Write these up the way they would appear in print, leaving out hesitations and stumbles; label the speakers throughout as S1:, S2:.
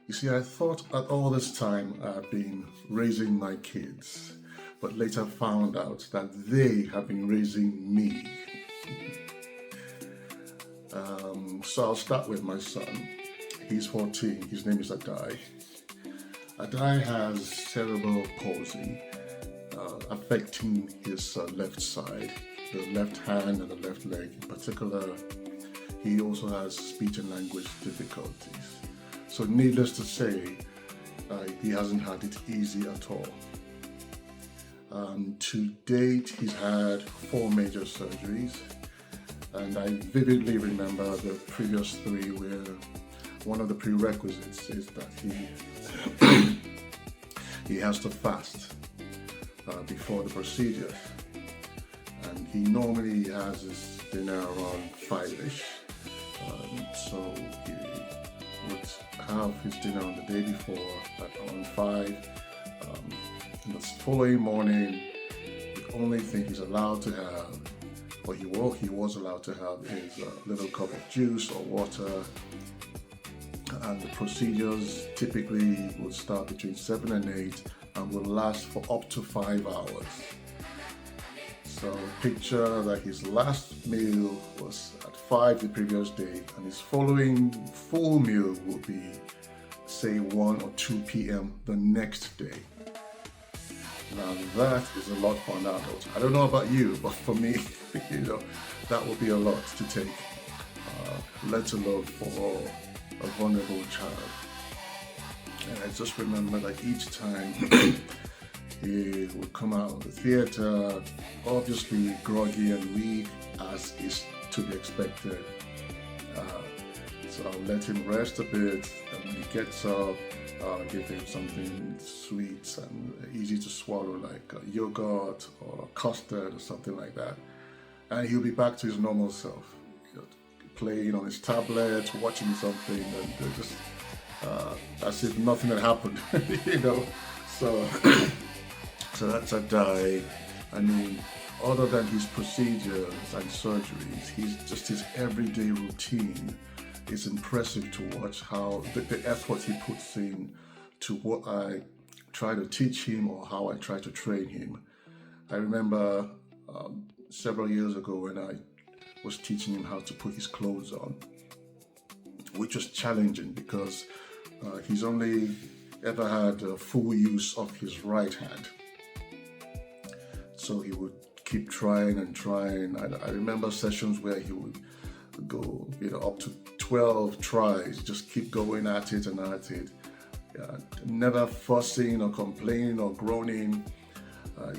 S1: You see, I thought that all this time I've been raising my kids, but later found out that they have been raising me. So I'll start with my son. He's 14. His name is Adai. Adai has cerebral palsy, affecting his left side, the left hand and the left leg in particular. He also has speech and language difficulties. So needless to say, he hasn't had it easy at all. To date, he's had 4 major surgeries, and I vividly remember the previous 3 where one of the prerequisites is that he has to fast before the procedure, and he normally has his dinner around 5ish, so he would have his dinner on the day before at around 5. The following morning, the only thing he's allowed to have, or he was allowed to have, is a little cup of juice or water. And the procedures typically will start between 7 and 8 and will last for up to 5 hours. So picture that his last meal was at 5 the previous day, and his following full meal will be, say, 1 or 2 p.m. the next day. Now that is a lot for an adult. I don't know about you, but for me, that would be a lot to take, let alone for a vulnerable child. And I just remember that each time he would come out of the theater, obviously groggy and weak, as is to be expected. So I'll let him rest a bit, and when he gets up, I'll give him something sweet and easy to swallow, like yogurt or custard or something like that. And he'll be back to his normal self, playing on his tablet, watching something, and just as if nothing had happened, So, so that's Adai. I mean, other than his procedures and surgeries, his everyday routine is impressive to watch. How the effort he puts in to what I try to teach him or how I try to train him. I remember several years ago when I was teaching him how to put his clothes on, which was challenging because he's only ever had full use of his right hand. So he would keep trying and trying. I remember sessions where he would go, up to 12 tries, just keep going at it and at it. Never fussing or complaining or groaning.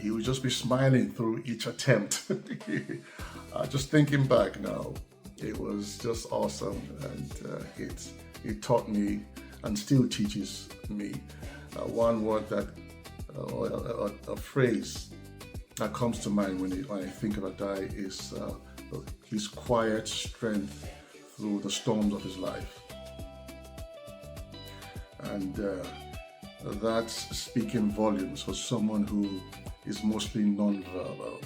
S1: He would just be smiling through each attempt. Just thinking back now, it was just awesome, and it taught me and still teaches me one word that, or a phrase that comes to mind when I think of Adai is his quiet strength through the storms of his life. And that's speaking volumes for someone who is mostly non-verbal.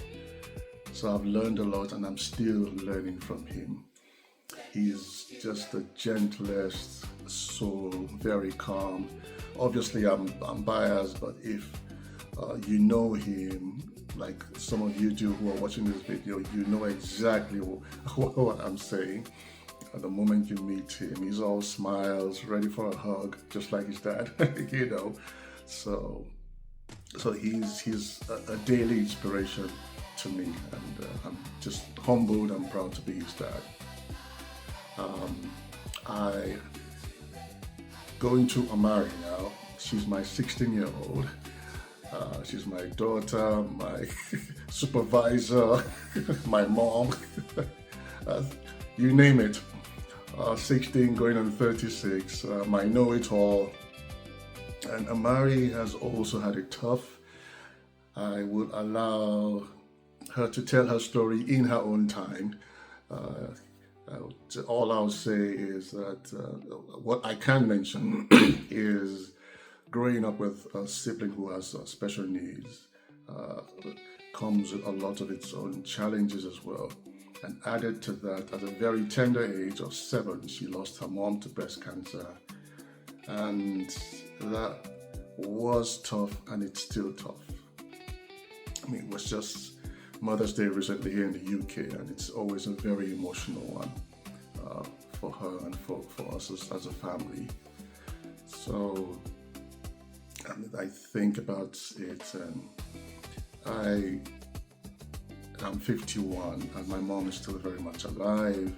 S1: So I've learned a lot, and I'm still learning from him. He's just the gentlest soul, very calm. Obviously, I'm biased, but if you know him, like some of you do who are watching this video, you know exactly what I'm saying. At the moment you meet him, he's all smiles, ready for a hug, just like his dad, So he's a daily inspiration to me, and I'm just humbled and proud to be his dad. I go into Amari now. She's my 16-year-old. She's my daughter, my supervisor, my mom, you name it. 16 going on 36, my know-it-all. And Amari has also had it tough. I would allow her to tell her story in her own time. All I'll say is that what I can mention is growing up with a sibling who has special needs comes with a lot of its own challenges as well. And added to that, at a very tender age of 7, she lost her mom to breast cancer. and that was tough, and it's still tough. I mean, it was just Mother's Day recently here in the UK, and it's always a very emotional one for her and for us as a family. So I think about it, and I'm 51, and my mom is still very much alive.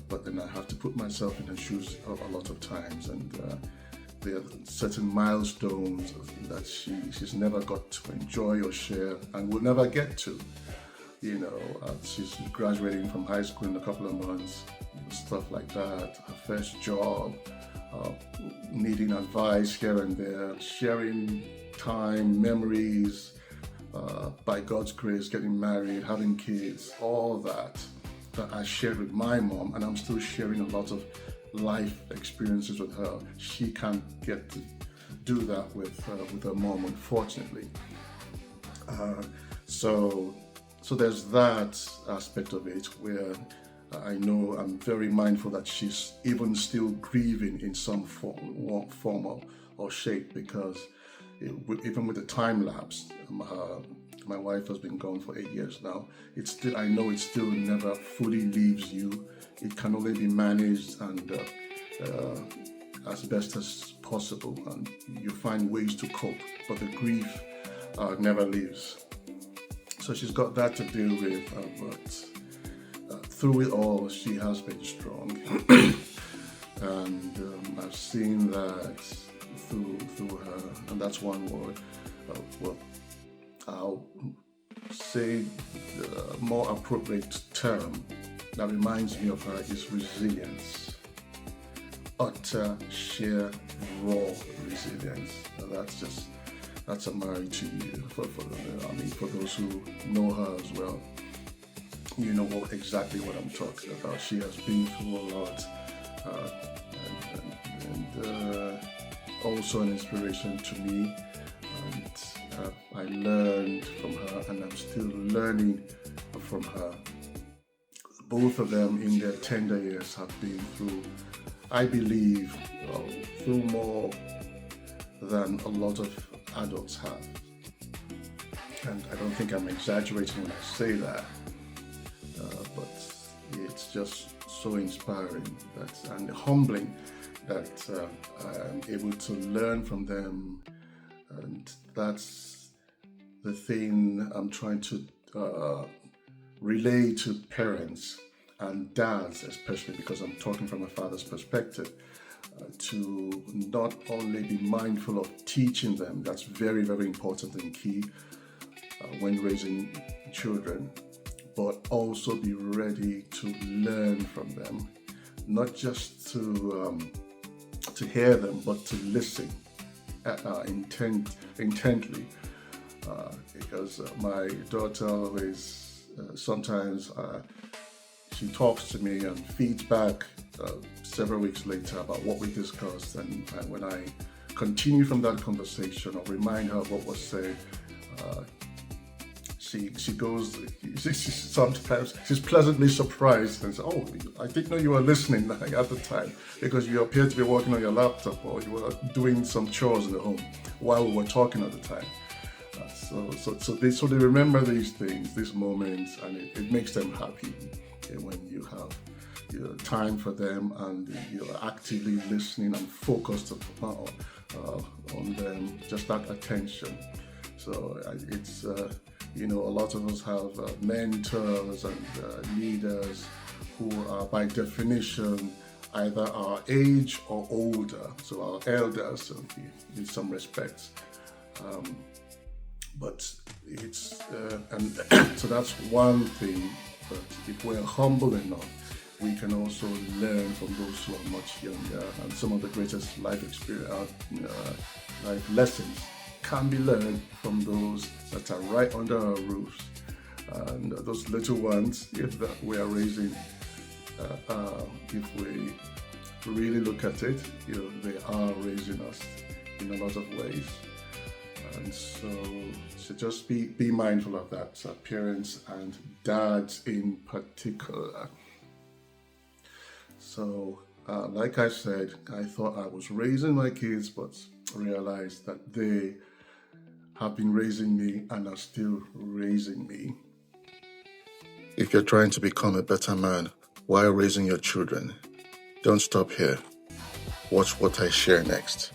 S1: But then I have to put myself in her shoes a lot of times, and there are certain milestones that she's never got to enjoy or share, and will never get to. You know, she's graduating from high school in a couple of months, stuff like that. Her first job, needing advice here and there, sharing time, memories. By God's grace, getting married, having kids, all that I shared with my mom, and I'm still sharing a lot of life experiences with her. She can't get to do that with her mom, unfortunately. So there's that aspect of it where I know I'm very mindful that she's even still grieving in some form or shape, because even with the time lapse, my wife has been gone for 8 years now. I know it still never fully leaves you. It can only be managed and as best as possible, and you find ways to cope. But the grief never leaves. So she's got that to deal with, but through it all, she has been strong, and I've seen that through her, and that's one word. Well, I'll say the more appropriate term that reminds me of her is resilience. Utter, sheer, raw resilience. That's a marry to you. For those who know her as well, you know exactly what I'm talking about. She has been through a lot, and also an inspiration to me. And I learned from her, and I'm still learning from her. Both of them in their tender years have been through, I believe, through more than a lot of adults have. And I don't think I'm exaggerating when I say that, but it's just so inspiring and humbling that I'm able to learn from them. And that's the thing I'm trying to relay to parents and dads, especially because I'm talking from a father's perspective, to not only be mindful of teaching them, that's very, very important and key when raising children, but also be ready to learn from them, not just to hear them, but to listen intently, because my daughter always sometimes she talks to me and feeds back several weeks later about what we discussed, and when I continue from that conversation or remind her of what was said, she goes, sometimes she's pleasantly surprised and says, "Oh, I didn't know you were listening at the time, because you appeared to be working on your laptop or you were doing some chores in the home while we were talking at the time." So they remember these things, these moments, and it makes them happy when you have time for them and you're actively listening and focused on them, just that attention. So it's a lot of us have mentors and leaders who are by definition either our age or older, so our elders in some respects. But it's and so that's one thing. But if we're humble enough, we can also learn from those who are much younger, and some of the greatest life experience, life lessons can be learned from those that are right under our roofs. And those little ones, if we are raising, if we really look at it, they are raising us in a lot of ways. And so just be mindful of that, parents and dads in particular. So Like I said, I thought I was raising my kids, but realized that they have been raising me and are still raising me. If you're trying to become a better man while raising your children, don't stop here. Watch what I share next.